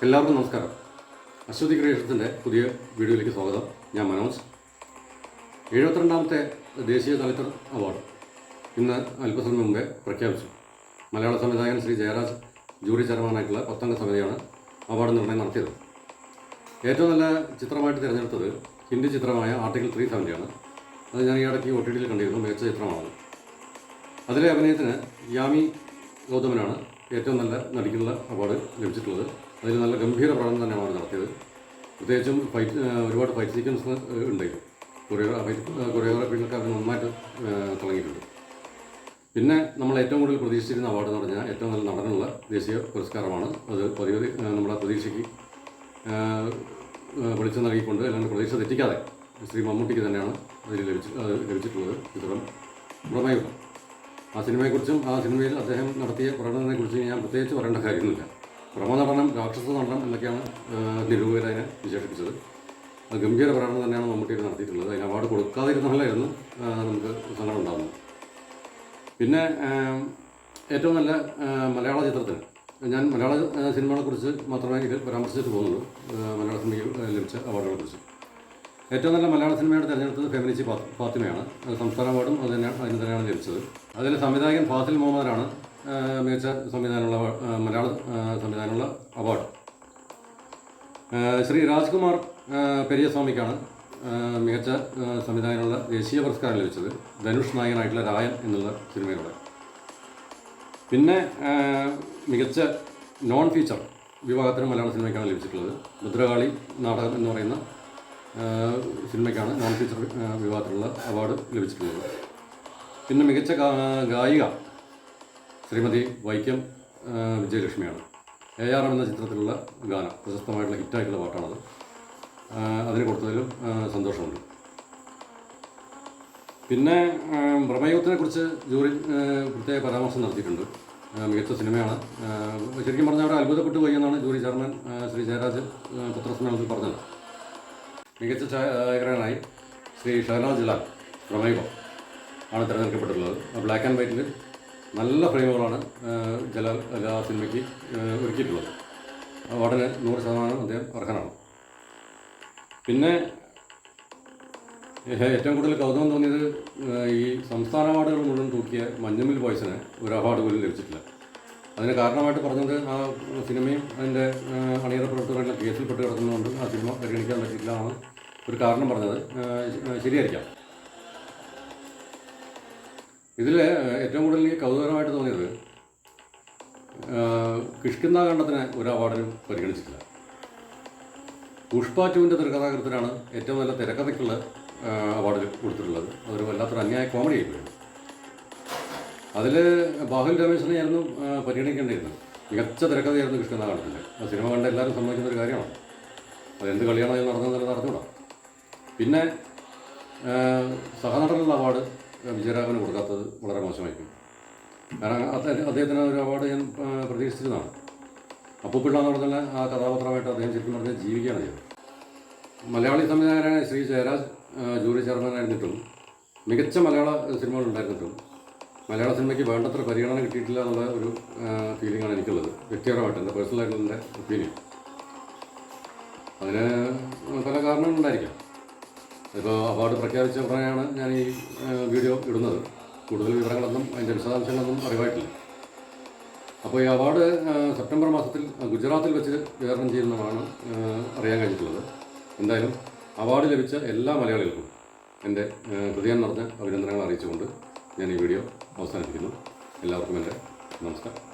എല്ലാവർക്കും നമസ്കാരം. അശ്വതി ക്രിയേഷൻസിൻ്റെ പുതിയ വീഡിയോയിലേക്ക് സ്വാഗതം. ഞാൻ മനോജ്. 72ാമത്തെ ദേശീയ ചലച്ചിത്ര അവാർഡ് ഇന്ന് അല്പസമയം മുമ്പേ പ്രഖ്യാപിച്ചു. മലയാള സംവിധായകൻ ശ്രീ ജയരാജ് ജൂറി ചെയർമാനായിട്ടുള്ള 10 അംഗ സമിതിയാണ് അവാർഡ് നിർണ്ണയം നടത്തിയത്. ഏറ്റവും നല്ല ചിത്രമായിട്ട് തിരഞ്ഞെടുത്തത് ഹിന്ദി ചിത്രമായ ആർട്ടിക്കിൾ 370 ആണ്. അത് ഞാൻ ഈ ഇടയ്ക്ക് OTTയിൽ കണ്ടിരുന്നു. മികച്ച ചിത്രമാണ്. അതിലെ അഭിനയത്തിന് യാമി ഗൗതമനാണ് ഏറ്റവും നല്ല നടിക്കുള്ള അവാർഡ് ലഭിച്ചിട്ടുള്ളത്. അതിൽ നല്ല ഗംഭീര പ്രകടനം തന്നെയാണ് അവർ നടത്തിയത്. പ്രത്യേകിച്ചും ഒരുപാട് ഫൈറ്റ് സീക്വൻസ് ഉണ്ടായിരുന്നു. കൊറിയോഗ്രാഫികളൊക്കെ അവർ നന്നായിട്ട് തുടങ്ങിയിട്ടുണ്ട്. പിന്നെ നമ്മൾ ഏറ്റവും കൂടുതൽ പ്രതീക്ഷിച്ചിരുന്ന അവാർഡ് എന്ന് പറഞ്ഞാൽ ഏറ്റവും നല്ല നടനുള്ള ദേശീയ പുരസ്കാരമാണ്. അത് പതിവ് നമ്മുടെ പ്രതീക്ഷയ്ക്ക് വെളിച്ചം നൽകിക്കൊണ്ട് അല്ലെങ്കിൽ പ്രതീക്ഷ തെറ്റിക്കാതെ ശ്രീ മമ്മൂട്ടിക്ക് തന്നെയാണ് അതിൽ ലഭിച്ചിട്ടുള്ളത്. ചിത്രം പ്രമേയം. ആ സിനിമയെക്കുറിച്ചും ആ സിനിമയിൽ അദ്ദേഹം നടത്തിയ പ്രകടനത്തെക്കുറിച്ചും ഞാൻ പ്രത്യേകിച്ച് പറയേണ്ട കാര്യമൊന്നുമില്ല. പ്രമനടനം, രാക്ഷസ നടനം എന്നൊക്കെയാണ് നിരൂപകർ അതിനെ വിശേഷിപ്പിച്ചത്. അത് ഗംഭീര പ്രകടനം തന്നെയാണ് മമ്മൂട്ടിയിൽ നടത്തിയിട്ടുള്ളത്. അതിന് അവാർഡ് കൊടുക്കാതിരുന്നാലായിരുന്നു നമുക്ക് സങ്കടം ഉണ്ടാകുന്നത്. പിന്നെ ഏറ്റവും നല്ല മലയാള ചിത്രത്തിന് ഞാൻ മലയാള സിനിമകളെക്കുറിച്ച് മാത്രമേ ഇതിൽ പരാമർശിച്ചിട്ട് പോകുന്നുള്ളൂ. മലയാള സിനിമയിൽ ലഭിച്ച അവാർഡുകളെക്കുറിച്ച് ഏറ്റവും നല്ല മലയാള സിനിമയുടെ തിരഞ്ഞെടുത്തത് ഫെമിനിച്ചി ഫാത്തിമയാണ്. സംസ്ഥാന അവാർഡും അതിന് തന്നെയാണ് ലഭിച്ചത്. അതിൽ സംവിധായകൻ ഫാസിൽ മുഹമ്മദാണ് മികച്ച സംവിധാനമുള്ള മലയാള സംവിധാനമുള്ള അവാർഡ്. ശ്രീ രാജ്കുമാർ പെരിയസ്വാമിക്കാണ് മികച്ച സംവിധാനമുള്ള ദേശീയ പുരസ്കാരം ലഭിച്ചത്. ധനുഷ് നായകനായിട്ടുള്ള രായൻ എന്നുള്ള സിനിമയിലൂടെ. പിന്നെ മികച്ച നോൺ ഫീച്ചർ വിഭാഗത്തിന് മലയാള സിനിമയ്ക്കാണ് ലഭിച്ചിട്ടുള്ളത്. ഭദ്രകാളി നാടകം എന്ന് പറയുന്ന സിനിമയ്ക്കാണ് നോൺ ഫീച്ചർ വിഭാഗത്തിലുള്ള അവാർഡ് ലഭിച്ചിട്ടുള്ളത്. പിന്നെ മികച്ച ഗായിക ശ്രീമതി വൈക്കം വിജയലക്ഷ്മിയാണ്. ARM എന്ന ചിത്രത്തിലുള്ള ഗാനം പ്രശസ്തമായിട്ടുള്ള ഹിറ്റായിട്ടുള്ള പാട്ടാണത്. അതിന് കൊടുത്തതിലും സന്തോഷമുണ്ട്. പിന്നെ പ്രമേയത്തിനെ കുറിച്ച് ജൂറി പ്രത്യേക പരാമർശം നടത്തിയിട്ടുണ്ട്. മികച്ച സിനിമയാണ്. ശരിക്കും പറഞ്ഞാൽ അവിടെ അത്ഭുതപ്പെട്ടു പോയി എന്നാണ് ജൂറി ചെയർമാൻ ശ്രീ ജയരാജ് പത്രസമ്മേളനത്തിൽ പറഞ്ഞത്. മികച്ച ഛായാഗ്രഹനായി ശ്രീ ഷഹനാസ് ജലാൽ പ്രമേയം ആണ് തിരഞ്ഞെടുക്കപ്പെട്ടിട്ടുള്ളത്. ബ്ലാക്ക് ആൻഡ് വൈറ്റിൽ നല്ല ഫ്രെയിമുകളാണ് ജലാൽ ആ സിനിമയ്ക്ക് ഒരുക്കിയിട്ടുള്ളത്. അവാർഡിന് 100% അദ്ദേഹം അർഹനാണ്. പിന്നെ ഏറ്റവും കൂടുതൽ കൗതുകം തോന്നിയത് ഈ സംസ്ഥാന അവാർഡുകൾ മുഴുവൻ തൂക്കിയ മഞ്ഞുമൽ ബോയ്സിന് ഒരു അവാർഡ് പോലും ലഭിച്ചിട്ടില്ല. അതിന് കാരണമായിട്ട് പറഞ്ഞത് ആ സിനിമയും അതിൻ്റെ അണിയറ പ്രവർത്തകരുടെ കേസിൽപ്പെട്ട് കിടക്കുന്നതുകൊണ്ട് ആ സിനിമ പരിഗണിക്കാൻ പറ്റിയില്ല എന്നാണ് ഒരു കാരണം പറഞ്ഞത്. ശരിയായിരിക്കാം. ഇതിൽ ഏറ്റവും കൂടുതൽ എനിക്ക് കൗതുകരമായിട്ട് തോന്നിയത് കിഷ്കിന്ധാകാന്ഡത്തിന് ഒരു അവാർഡിനും പരിഗണിച്ചിട്ടില്ല. പുഷ്പ 2ൻ്റെ തിരക്കഥാകൃത്തിനാണ് ഏറ്റവും നല്ല തിരക്കഥയ്ക്കുള്ള അവാർഡ് കൊടുത്തിട്ടുള്ളത്. അതൊരു വല്ലാത്തൊരു അന്യായ കോമഡി ആയിപ്പോയി. അതിൽ ബാഹുൽ രമേശിനെയായിരുന്നു പരിഗണിക്കേണ്ടിയിരുന്നത്. മികച്ച തിരക്കഥയായിരുന്നു കിഷ്കിന്ധാകാന്ഡത്തിൻ്റെ. ആ സിനിമ കണ്ട എല്ലാവരും സമ്മതിക്കുന്ന ഒരു കാര്യമാണ്. അതെന്ത് കളിയാണോ അത് നടന്നതെന്ന് നടന്നുകൂടാ. പിന്നെ സഹനടനുള്ള അവാർഡ് വിജയരാഘവന് കൊടുക്കാത്തത് വളരെ മോശമായിരിക്കും. കാരണം അദ്ദേഹത്തിന് ഒരു അവാർഡ് ഞാൻ പ്രതീക്ഷിച്ചിരുന്നതാണ്. അപ്പുപിള്ള എന്ന് പറഞ്ഞാൽ ആ കഥാപാത്രമായിട്ട് അദ്ദേഹം ശരിക്കും പറഞ്ഞാൽ ജീവിക്കുകയാണ് ചെയ്തത്. മലയാളി സംവിധായകനായ ശ്രീ ജയരാജ് ജൂറി ചെയർമാനായിരുന്നിട്ടും മികച്ച മലയാള സിനിമകളുണ്ടായിരുന്നിട്ടും മലയാള സിനിമയ്ക്ക് വേണ്ടത്ര പരിഗണന കിട്ടിയിട്ടില്ല എന്നുള്ള ഒരു ഫീലിംഗാണ് എനിക്കുള്ളത്. വ്യക്തിപരമായിട്ട് എൻ്റെ പേഴ്സണലായിട്ടുള്ള എൻ്റെ ഒപ്പീനിയൻ. അതിന് പല കാരണങ്ങളുണ്ടായിരിക്കാം. ഇപ്പോൾ അവാർഡ് പ്രഖ്യാപിച്ച ഉടനെയാണ് ഞാൻ ഈ വീഡിയോ ഇടുന്നത്. കൂടുതൽ വിവരങ്ങളൊന്നും അതിൻ്റെ വിശദാംശങ്ങളൊന്നും അറിവായിട്ടില്ല. അപ്പോൾ ഈ അവാർഡ് സെപ്റ്റംബർ മാസത്തിൽ ഗുജറാത്തിൽ വെച്ച് വിതരണം ചെയ്യുന്നതാണ് അറിയാൻ കഴിഞ്ഞിട്ടുള്ളത്. എന്തായാലും അവാർഡ് ലഭിച്ച എല്ലാ മലയാളികൾക്കും എൻ്റെ ഹൃദയം നിറഞ്ഞ അഭിനന്ദനങ്ങൾ അറിയിച്ചുകൊണ്ട് ഞാൻ ഈ വീഡിയോ അവസാനിപ്പിക്കുന്നു. എല്ലാവർക്കും എൻ്റെ നമസ്കാരം.